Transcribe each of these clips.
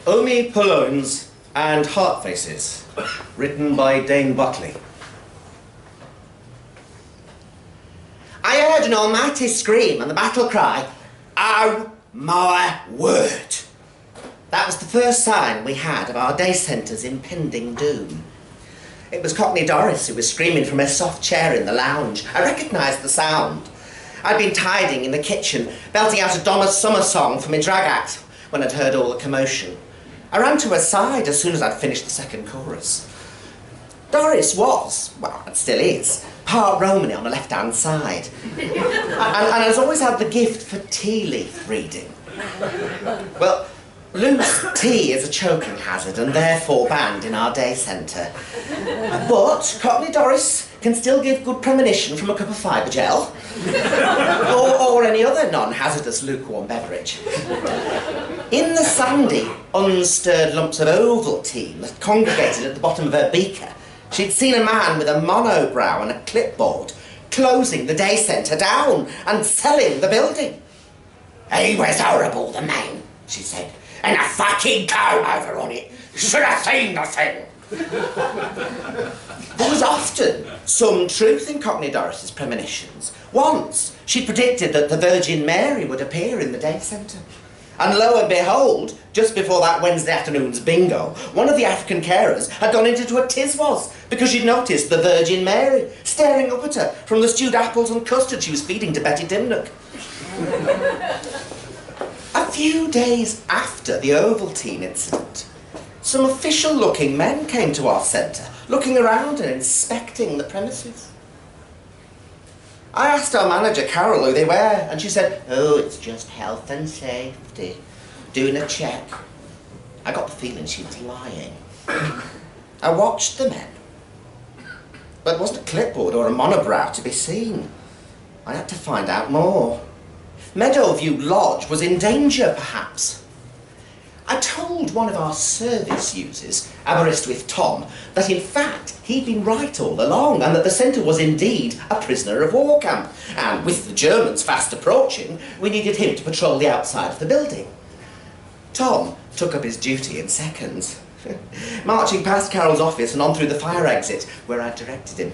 Omee Palones Heartfaces, written by Dane Buckley. I heard an almighty scream and the battle cry, "Oh my word!" That was the first sign we had of our day centre's impending doom. It was Cockney Doris who was screaming from her soft chair in the lounge. I recognised the sound. I'd been tidying in the kitchen, belting out a Donna's summer song for my drag act when I'd heard all the commotion. I ran to her side as soon as I'd finished the second chorus. Doris was, well, it still is, part Romany on the left-hand side. and has always had the gift for tea leaf reading. Well, loose tea is a choking hazard and therefore banned in our day centre. But Cockney Doris can still give good premonition from a cup of fibre gel or any other non-hazardous lukewarm beverage. In the sandy, unstirred lumps of Ovaltine that congregated at the bottom of her beaker, she'd seen a man with a monobrow and a clipboard closing the day centre down and selling the building. "He was horrible, the man," she said, "and a fucking comb-over on it. Should have seen the thing." There was often some truth in Cockney Doris's premonitions. Once, she predicted that the Virgin Mary would appear in the day centre. And lo and behold, just before that Wednesday afternoon's bingo, one of the African carers had gone into a tiswas because she'd noticed the Virgin Mary staring up at her from the stewed apples and custard she was feeding to Betty Dimnock. A few days after the Ovaltine incident, some official-looking men came to our centre, looking around and inspecting the premises. I asked our manager, Carol, who they were, and she said, "Oh, it's just health and safety, doing a check." I got the feeling she was lying. I watched the men, but there wasn't a clipboard or a monobrow to be seen. I had to find out more. Meadow View Lodge was in danger, perhaps. I told one of our service users, Aberystwyth Tom, that in fact he'd been right all along and that the centre was indeed a prisoner of war camp. And with the Germans fast approaching, we needed him to patrol the outside of the building. Tom took up his duty in seconds, marching past Carol's office and on through the fire exit where I'd directed him.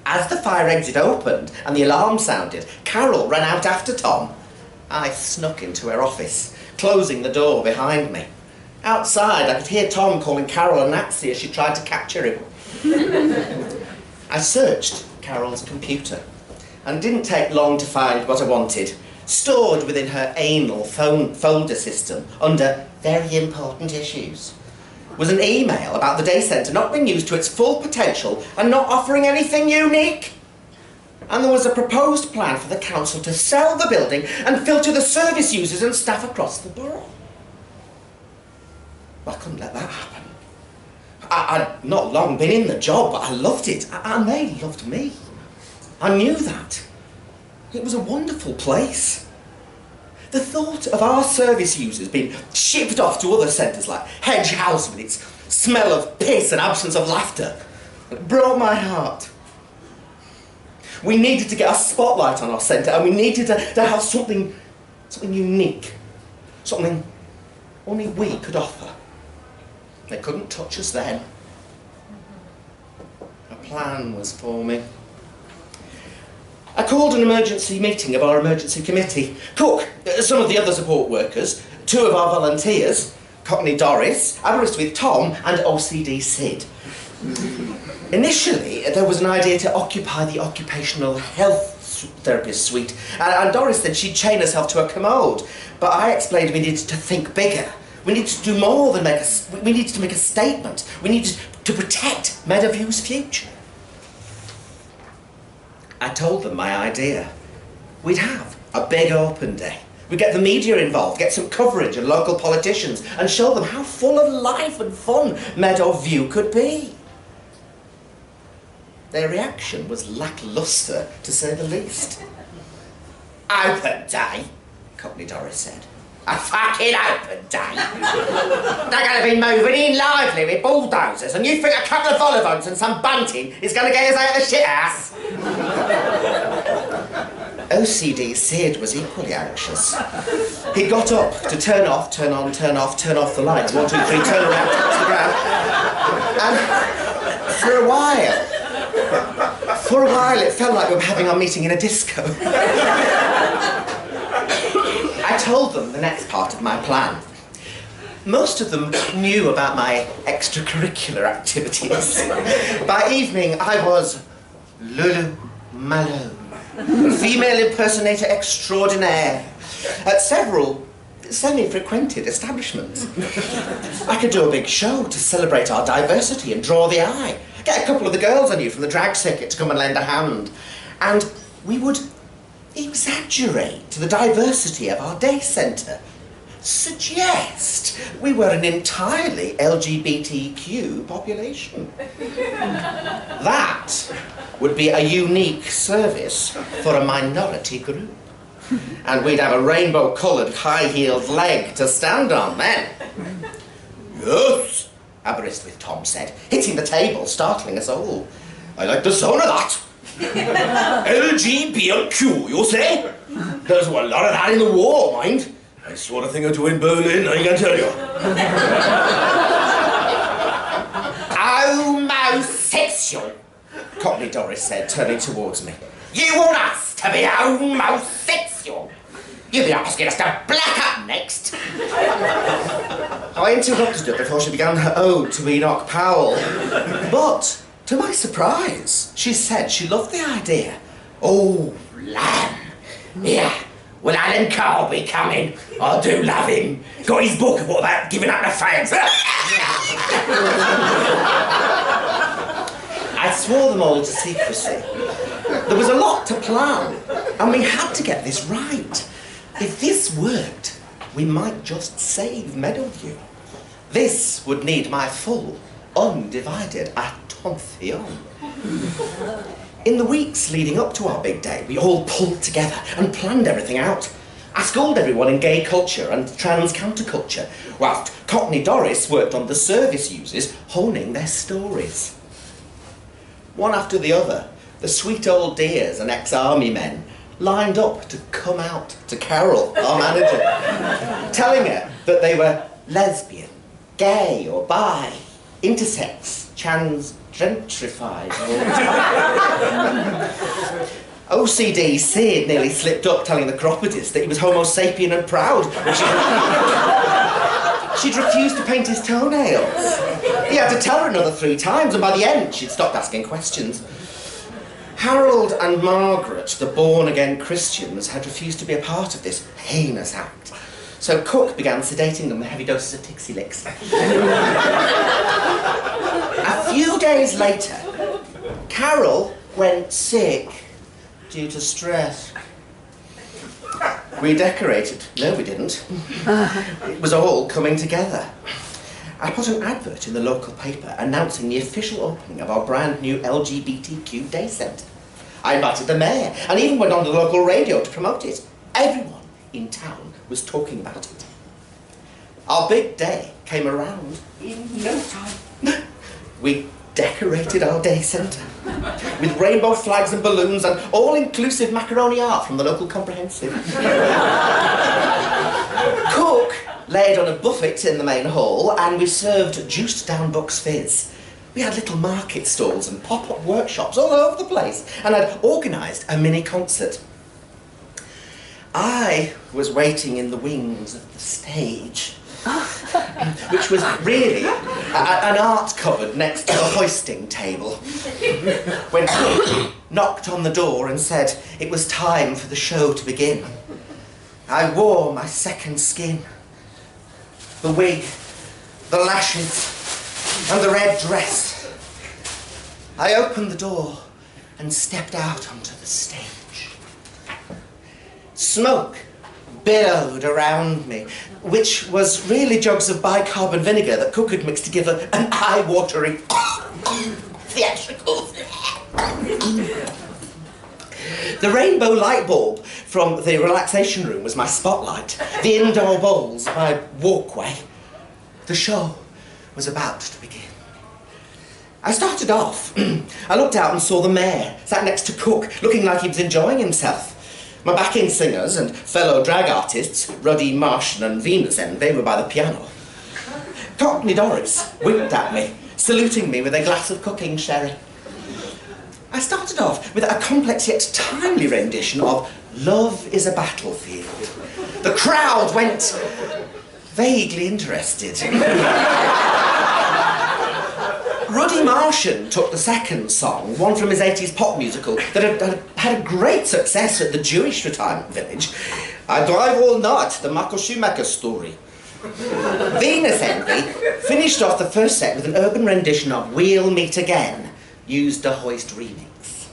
As the fire exit opened and the alarm sounded, Carol ran out after Tom. I snuck into her office, closing the door behind me. Outside, I could hear Tom calling Carol a Nazi as she tried to capture him. I searched Carol's computer and didn't take long to find what I wanted. Stored within her anal phone folder system under very important issues was an email about the day centre not being used to its full potential and not offering anything unique. And there was a proposed plan for the council to sell the building and filter the service users and staff across the borough. Well, I couldn't let that happen. I'd not long been in the job, but I loved it, and they loved me. I knew that. It was a wonderful place. The thought of our service users being shipped off to other centres like Hedge House with its smell of piss and absence of laughter, it broke my heart. We needed to get a spotlight on our centre, and we needed to have something unique, something only we could offer. They couldn't touch us then. A plan was forming. I called an emergency meeting of our emergency committee. Cook, some of the other support workers, two of our volunteers, Cockney Doris, Aberystwyth Tom, and OCD Sid. Initially, there was an idea to occupy the occupational health therapist suite, and Doris said she'd chain herself to a commode, but I explained we needed to think bigger. We needed to do more than we needed to make a statement. We needed to protect Meadow View's future. I told them my idea. We'd have a big open day. We'd get the media involved, get some coverage and local politicians, and show them how full of life and fun Meadow View could be. Their reaction was lacklustre, to say the least. "Open day," Cockney Doris said. "A fucking open day. They're going to be moving in lively with bulldozers, and you think a couple of volivants and some bunting is going to get us out of the shit house?" OCD Sid was equally anxious. He got up to turn off, turn on, turn off, turn off the lights. 1, 2, 3, turn around, touch the ground. And for a while it felt like we were having our meeting in a disco. I told them the next part of my plan. Most of them knew about my extracurricular activities. By evening, I was Lulu Malone, female impersonator extraordinaire, at several semi-frequented establishments. I could do a big show to celebrate our diversity and draw the eye. Get a couple of the girls I knew from the drag circuit to come and lend a hand. And we would exaggerate the diversity of our day centre. Suggest we were an entirely LGBTQ population. That would be a unique service for a minority group. And we'd have a rainbow-coloured high-heeled leg to stand on then. Yes, Aberystwyth Tom said, hitting the table, startling us all. I like the sound of that. LGBTQ, you say? There's a lot of that in the war, mind. I sort of thing or two in Berlin, I can tell you. Homosexual, Cockney Doris said, turning towards me. You want us to be homosexual? You'll be asking us to black up next. I interrupted her before she began her ode to Enoch Powell. But, to my surprise, she said she loved the idea. Oh, lamb. Yeah. Will Alan Carr be coming? I do love him. Got his book about giving up the fags. I swore them all to secrecy. There was a lot to plan, and we had to get this right. If this worked, we might just save Meadow View. This would need my full, undivided attention. In the weeks leading up to our big day, we all pulled together and planned everything out. I schooled everyone in gay culture and trans counterculture, whilst Cockney Doris worked on the service users honing their stories. One after the other, the sweet old dears and ex-army men lined up to come out to Carol, our manager, telling her that they were lesbian, gay or bi, intersex, gentrified. OCD Sid nearly slipped up telling the Cropodists that he was homo sapien and proud. She'd refused to paint his toenails. He had to tell her another 3 times, and by the end she'd stopped asking questions. Harold and Margaret, the born-again Christians, had refused to be a part of this heinous act. So Cook began sedating them with heavy doses of Tixie Licks. A few days later, Carol went sick due to stress. We decorated. No, we didn't. It was all coming together. I put an advert in the local paper announcing the official opening of our brand new LGBTQ day centre. I invited the mayor and even went on the local radio to promote it. Everyone in town was talking about it. Our big day came around in no time. We decorated our day centre with rainbow flags and balloons and all-inclusive macaroni art from the local comprehensive. Cook laid on a buffet in the main hall and we served juiced-down Bucks Fizz. We had little market stalls and pop-up workshops all over the place and I'd organised a mini concert. I was waiting in the wings of the stage, which was really an art cupboard next to the hoisting table, when Cook knocked on the door and said it was time for the show to begin. I wore my second skin, the wig, the lashes, and the red dress. I opened the door and stepped out onto the stage. Smoke billowed around me, which was really jugs of bicarb and vinegar that Cook had mixed to give an eye-watering theatrical. The rainbow light bulb from the relaxation room was my spotlight. The indoor bowls, my walkway. The show was about to begin. I started off. I looked out and saw the mayor, sat next to Cook, looking like he was enjoying himself. My backing singers and fellow drag artists, Ruddy, Martian and Venus Envy, were by the piano. Cockney Doris winked at me, saluting me with a glass of cooking sherry. I started off with a complex yet timely rendition of Love is a Battlefield. The crowd went vaguely interested. Ruddy Martian took the second song, one from his 80s pop musical that had a great success at the Jewish retirement village. I Drive All Night, the Michael Schumacher story. Venus Envy finished off the first set with an urban rendition of We'll Meet Again, used a Hoist remix.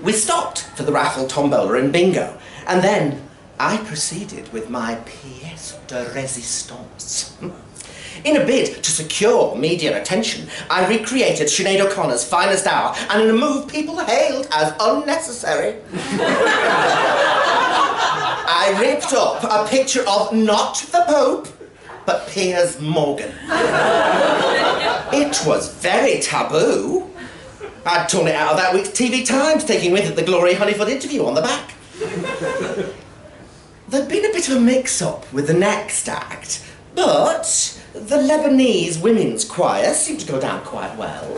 We stopped for the raffle tombola and bingo, and then I proceeded with my pièce de résistance. In a bid to secure media attention, I recreated Sinead O'Connor's Finest Hour, and in a move people hailed as unnecessary, I ripped up a picture of not the Pope, but Piers Morgan. It was very taboo. I'd torn it out of that week's TV Times, taking with it the Gloria Honeyford interview on the back. There'd been a bit of a mix-up with the next act, but the Lebanese women's choir seemed to go down quite well.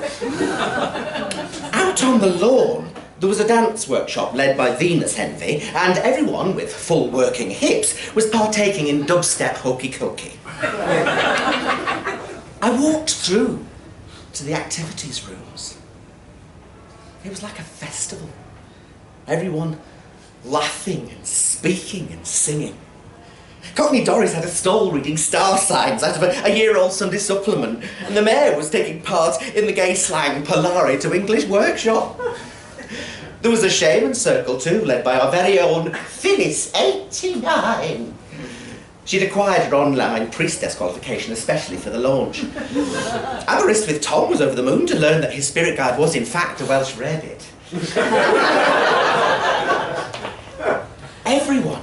Out on the lawn, there was a dance workshop led by Venus Envy, and everyone with full working hips was partaking in dubstep hokey-cokey. I walked through to the activities rooms. It was like a festival. Everyone laughing and speaking and singing. Cockney Doris had a stall reading star signs out of a year-old Sunday supplement, and the mayor was taking part in the gay slang Polari to English workshop. There was a shaman circle too, led by our very own Phyllis, 89. She'd acquired her online priestess qualification especially for the launch. Aberystwyth Tom was over the moon to learn that his spirit guide was in fact a Welsh rarebit. Everyone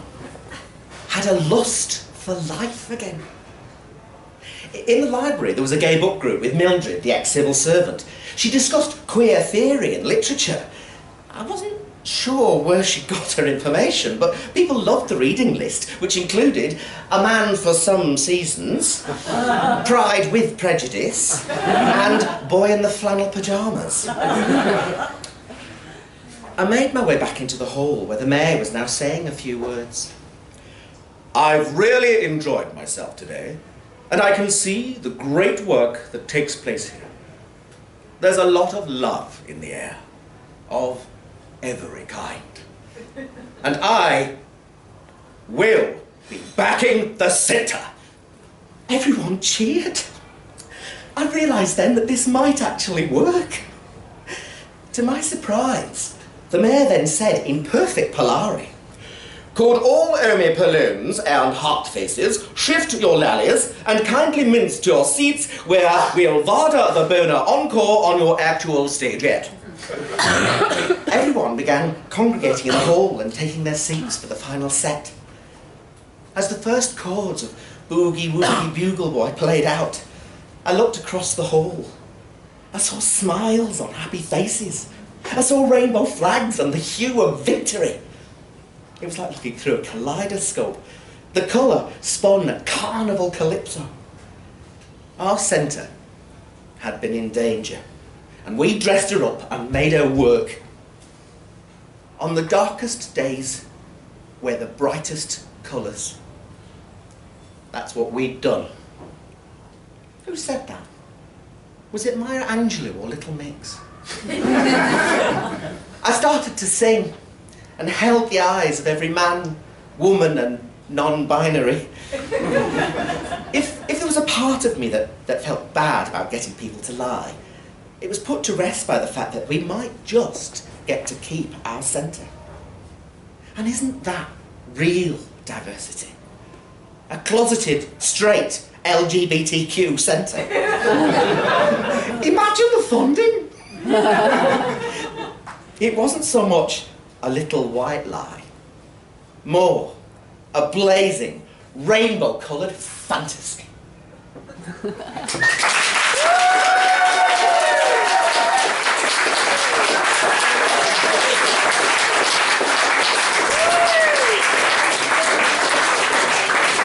had a lust for life again. In the library, there was a gay book group with Mildred, the ex-civil servant. She discussed queer theory and literature. I wasn't sure where she got her information, but people loved the reading list, which included A Man for Some Seasons, Pride with Prejudice, and Boy in the Flannel Pyjamas. I made my way back into the hall where the mayor was now saying a few words. I've really enjoyed myself today, and I can see the great work that takes place here. There's a lot of love in the air, of every kind. And I will be backing the centre. Everyone cheered. I realised then that this might actually work. To my surprise, the mayor then said in perfect Polari, Could all Omee Palones and Heartfaces shift your lallies and kindly mince to your seats where we'll varder the boner encore on your actual stagette. Everyone began congregating in the hall and taking their seats for the final set. As the first chords of Boogie Woogie Bugle Boy played out, I looked across the hall. I saw smiles on happy faces. I saw rainbow flags and the hue of victory. It was like looking through a kaleidoscope. The colour spun a carnival calypso. Our centre had been in danger, and we dressed her up and made her work. On the darkest days, we're the brightest colours. That's what we'd done. Who said that? Was it Maya Angelou or Little Mix? I started to sing and held the eyes of every man, woman and non-binary. If there was a part of me that felt bad about getting people to lie, it was put to rest by the fact that we might just get to keep our centre. And isn't that real diversity? A closeted, straight, LGBTQ centre. Imagine the funding. It wasn't so much a little white lie, more a blazing, rainbow-coloured fantasy.